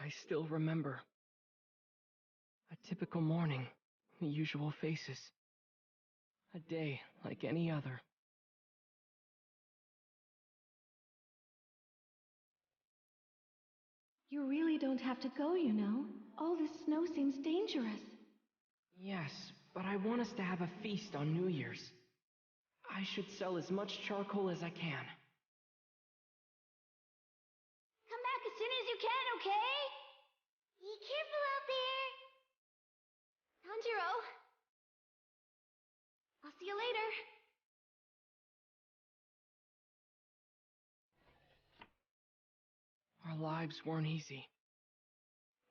I still remember. A typical morning, the usual faces. A day like any other. You really don't have to go, you know. All this snow seems dangerous. Yes, but I want us to have a feast on New Year's. I should sell as much charcoal as I can. Come back as soon as you can, okay? Be careful out there. Tanjiro. I'll see you later. Our lives weren't easy,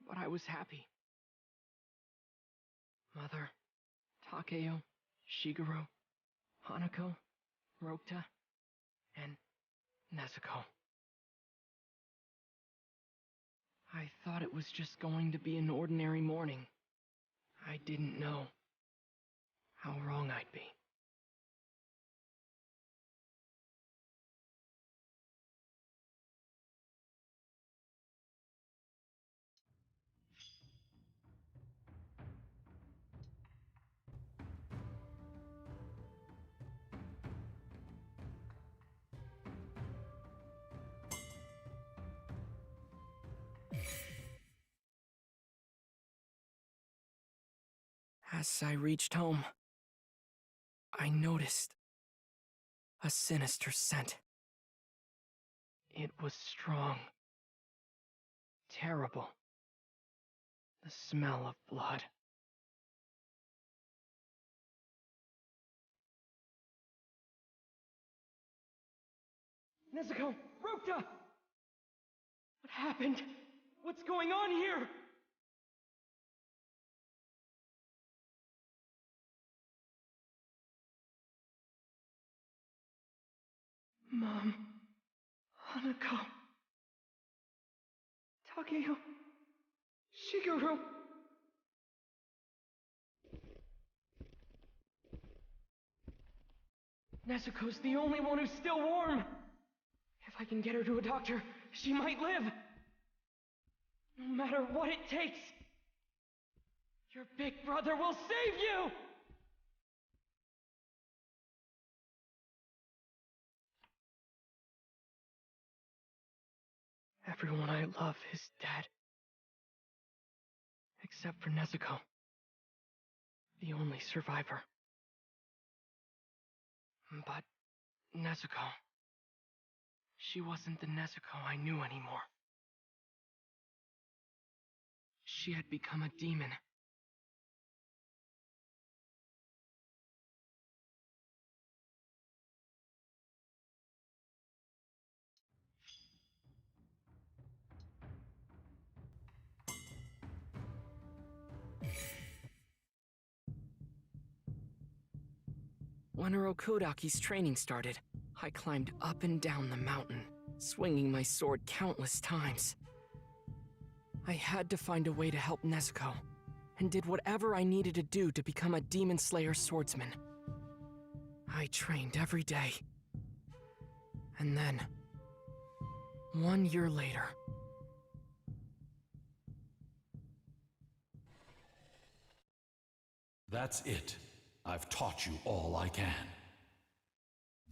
but I was happy. Mother, Takeo, Shigeru, Hanako, Rokta, and Nezuko. I thought it was just going to be an ordinary morning. I didn't know how wrong I'd be. As I reached home, I noticed a sinister scent. It was strong, terrible. The smell of blood. Nezuko! Rokta! What happened? What's going on here? Mom, Hanako, Takeo, Shigeru. Nezuko's the only one who's still warm. If I can get her to a doctor, she might live. No matter what it takes, your big brother will save you! Everyone I love is dead. Except for Nezuko, the only survivor. But Nezuko... she wasn't the Nezuko I knew anymore. She had become a demon. When Urokodaki's training started, I climbed up and down the mountain, swinging my sword countless times. I had to find a way to help Nezuko, and did whatever I needed to do to become a Demon Slayer swordsman. I trained every day. And then, 1 year later... That's it. I've taught you all I can.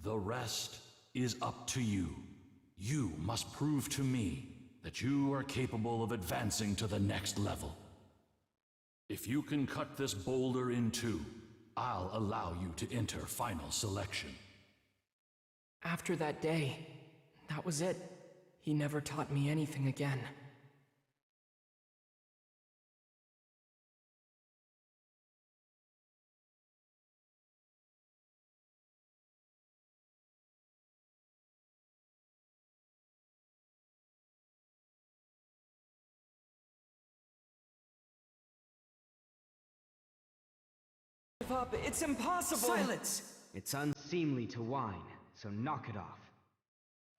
The rest is up to you. You must prove to me that you are capable of advancing to the next level. If you can cut this boulder in two, I'll allow you to enter final selection. After that day, that was it. He never taught me anything again. Up, it's impossible! Silence! It's unseemly to whine, so knock it off.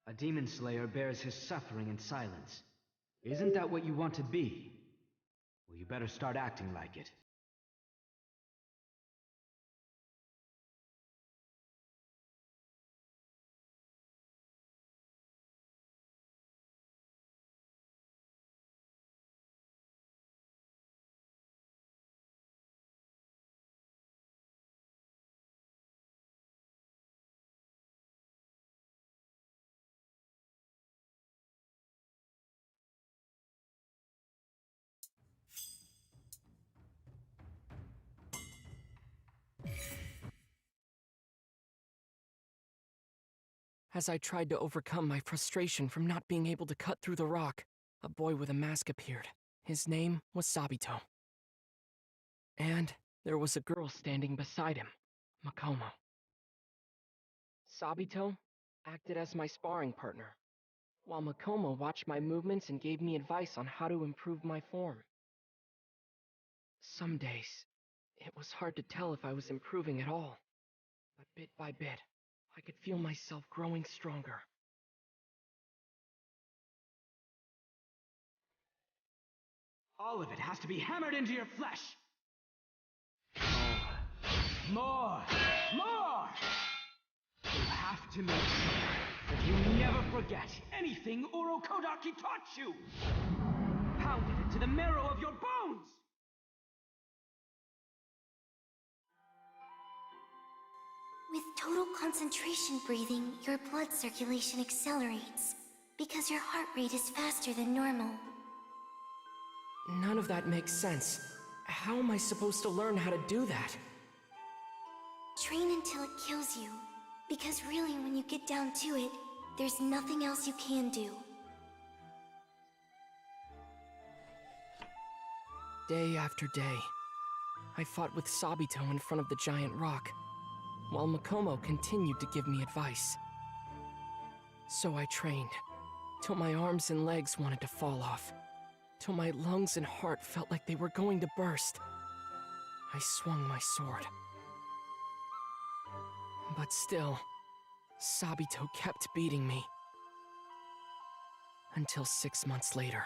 A demon slayer bears his suffering in silence. Isn't that what you want to be? Well, you better start acting like it. As I tried to overcome my frustration from not being able to cut through the rock, a boy with a mask appeared. His name was Sabito. And there was a girl standing beside him, Makomo. Sabito acted as my sparring partner, while Makomo watched my movements and gave me advice on how to improve my form. Some days, it was hard to tell if I was improving at all, but bit by bit, I could feel myself growing stronger. All of it has to be hammered into your flesh! More! More! You have to make sure that you never forget anything Urokodaki taught you! Pound it into the marrow of your bones! With total concentration breathing, your blood circulation accelerates, because your heart rate is faster than normal. None of that makes sense. How am I supposed to learn how to do that? Train until it kills you, because really when you get down to it, there's nothing else you can do. Day after day, I fought with Sabito in front of the giant rock, while Makomo continued to give me advice. So I trained, till my arms and legs wanted to fall off, till my lungs and heart felt like they were going to burst. I swung my sword. But still, Sabito kept beating me. Until 6 months later.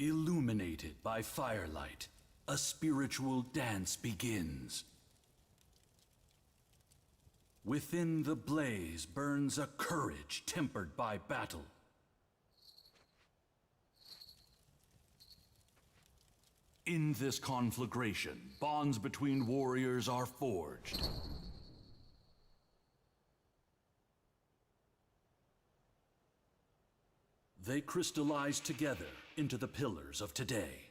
Illuminated by firelight, a spiritual dance begins. Within the blaze burns a courage tempered by battle. In this conflagration, bonds between warriors are forged. They crystallize together into the pillars of today.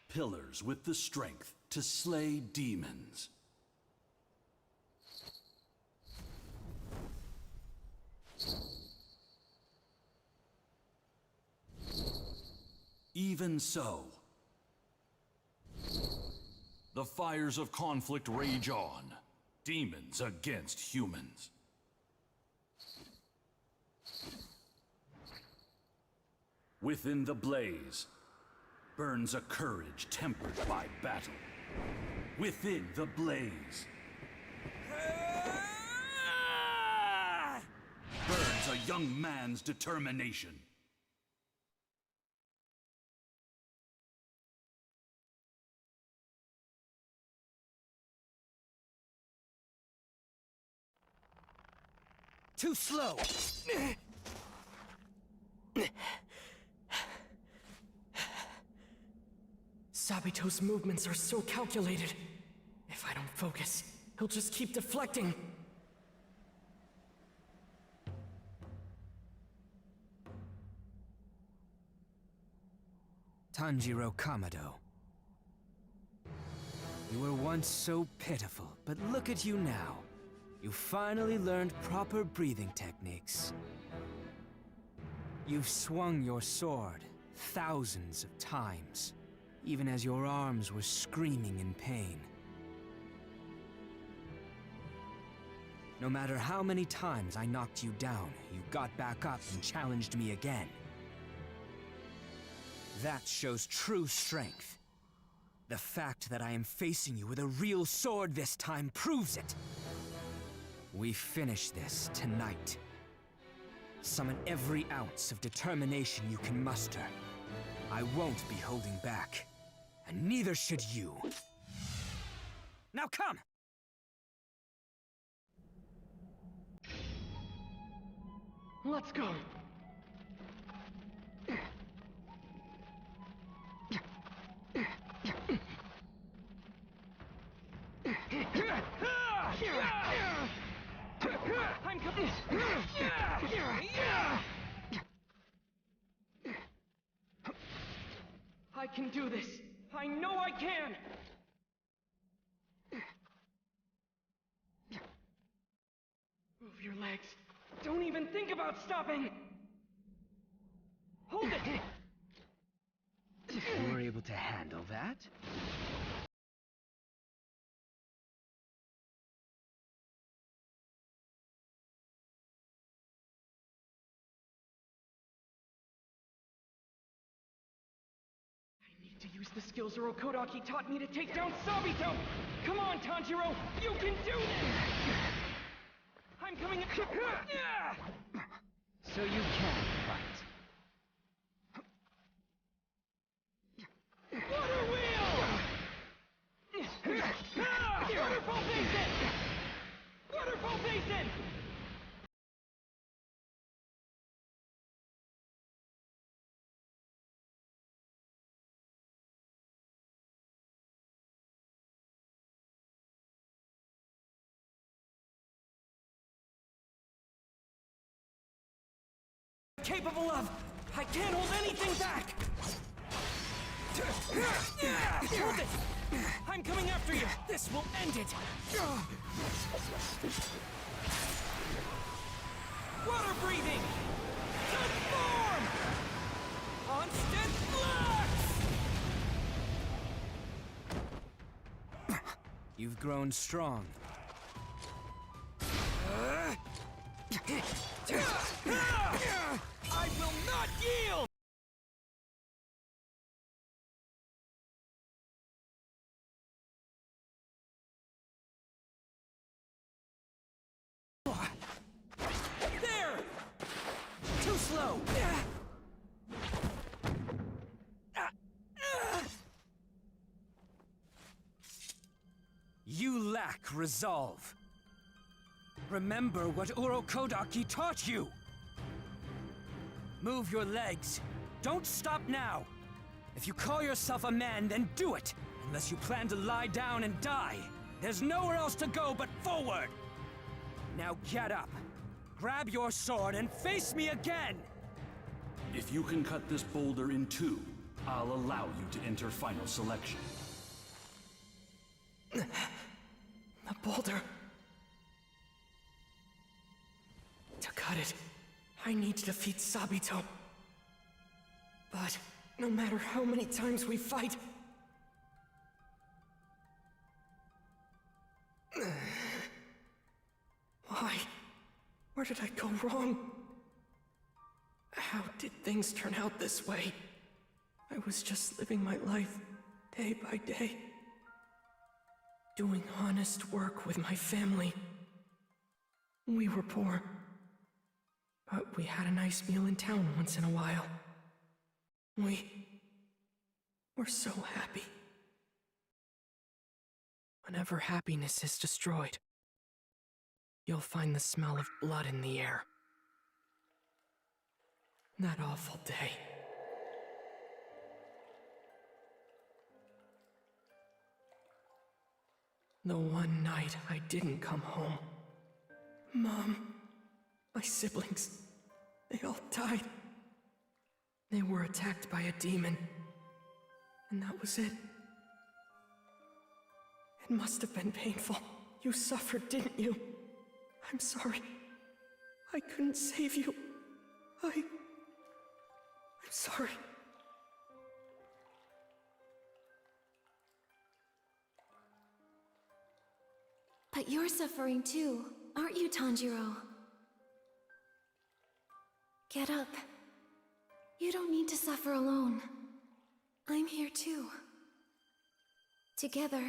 Pillars with the strength to slay demons. Even so, the fires of conflict rage on, demons against humans. Within the blaze burns a courage tempered by battle. Within the blaze burns a young man's determination. Too slow! Sabito's movements are so calculated. If I don't focus, he'll just keep deflecting. Tanjiro Kamado. You were once so pitiful, but look at you now. You finally learned proper breathing techniques. You've swung your sword thousands of times, even as your arms were screaming in pain. No matter how many times I knocked you down, you got back up and challenged me again. That shows true strength. The fact that I am facing you with a real sword this time proves it. We finish this tonight. Summon every ounce of determination you can muster. I won't be holding back, and neither should you. Now come! Let's go. I'm coming. I can do this. I know I can. Move your legs. Don't even think about stopping. Hold it. You were able to handle that? I need to use the skills Urokodaki taught me to take down Sabito! Come on, Tanjiro! You can do this! I'm coming... So you can fight. Water wheel! Waterfall basin! Waterfall basin! Capable of! I can't hold anything back! Hold it! I'm coming after you! This will end it! Water breathing! Transform! Constant flux! You've grown strong. I will not yield! There! Too slow! You lack resolve. Remember what Urokodaki taught you! Move your legs. Don't stop now! If you call yourself a man, then do it! Unless you plan to lie down and die. There's nowhere else to go but forward! Now get up. Grab your sword and face me again! If you can cut this boulder in two, I'll allow you to enter final selection. The boulder. To cut it, I need to defeat Sabito. But no matter how many times we fight... Why? Where did I go wrong? How did things turn out this way? I was just living my life, day by day. Doing honest work with my family. We were poor. But we had a nice meal in town once in a while. We were so happy. Whenever happiness is destroyed, you'll find the smell of blood in the air. That awful day. The one night I didn't come home. Mom, my siblings, they all died. They were attacked by a demon. And that was it. It must have been painful. You suffered, didn't you? I'm sorry. I couldn't save you. I'm sorry. But you're suffering too, aren't you, Tanjiro? Get up. You don't need to suffer alone. I'm here too. Together,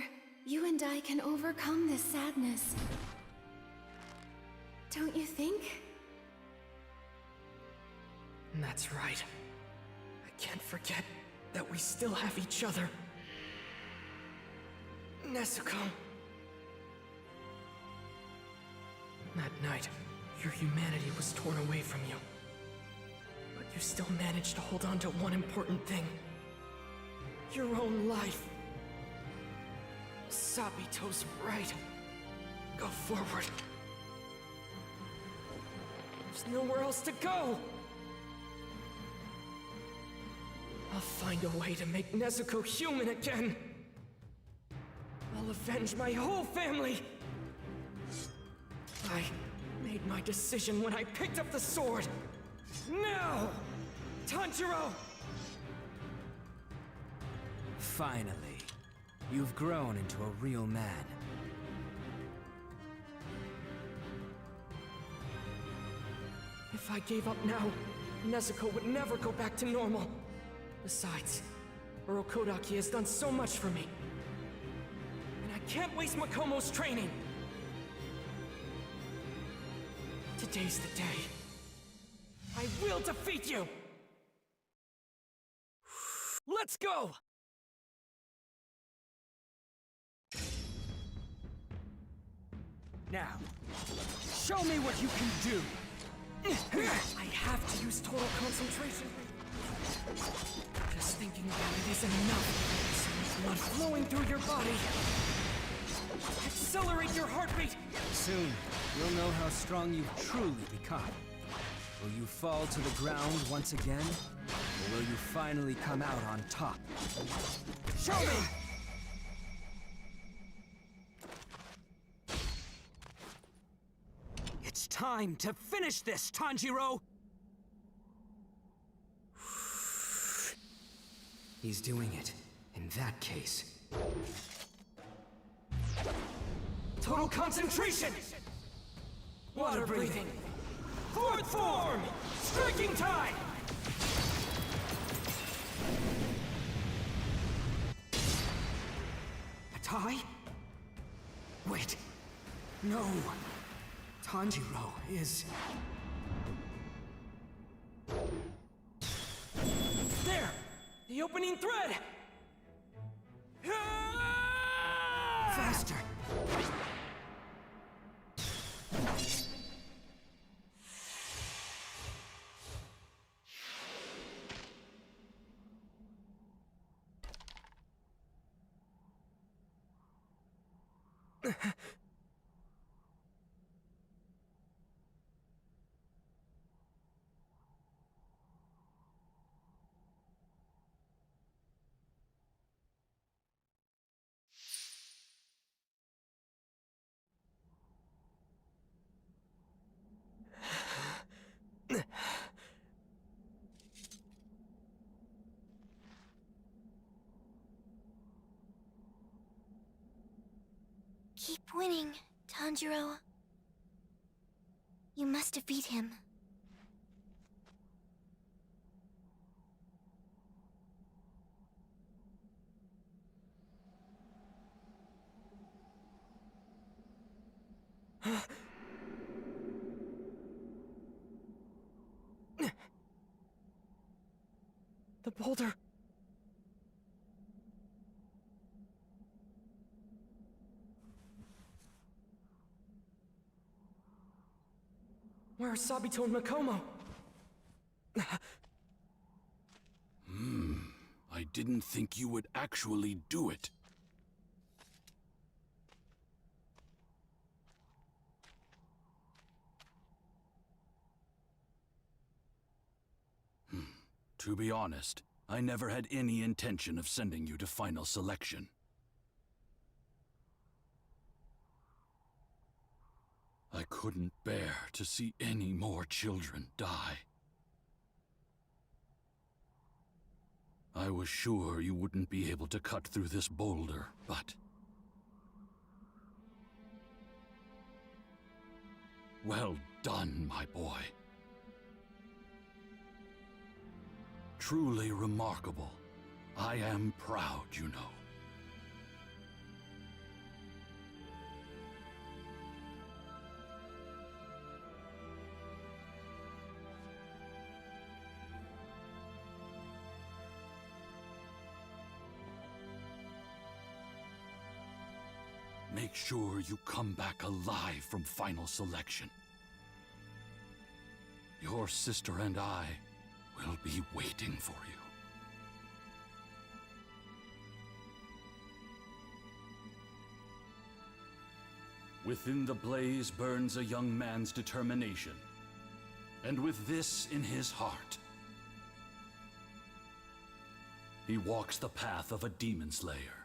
you and I can overcome this sadness. Don't you think? That's right. I can't forget that we still have each other. Nezuko. That night, your humanity was torn away from you. But you still managed to hold on to one important thing. Your own life. Sabito's right. Go forward. There's nowhere else to go! I'll find a way to make Nezuko human again! I'll avenge my whole family! I made my decision when I picked up the sword! Now! Tanjiro! Finally, you've grown into a real man. If I gave up now, Nezuko would never go back to normal. Besides, Urokodaki has done so much for me. And I can't waste Makomo's training! Today's the day. I will defeat you! Let's go! Now, show me what you can do! I have to use total concentration. Just thinking about it isn't enough. So much blood flowing through your body. Accelerate your heartbeat! Soon, you'll know how strong you've truly become. Will you fall to the ground once again? Or will you finally come out on top? Show me! It's time to finish this, Tanjiro! He's doing it. In that case... Total concentration! Water breathing! Fourth form! Striking time! A tie? Wait. No. Tanjiro is... There! The opening thread! Faster! Keep winning, Tanjiro. You must defeat him. The boulder... Where are Sabito and Makomo? I didn't think you would actually do it. To be honest, I never had any intention of sending you to final selection. I couldn't bear to see any more children die. I was sure you wouldn't be able to cut through this boulder, but... Well done, my boy. Truly remarkable. I am proud, you know. Make sure you come back alive from final selection. Your sister and I will be waiting for you. Within the blaze burns a young man's determination, and with this in his heart, he walks the path of a demon slayer.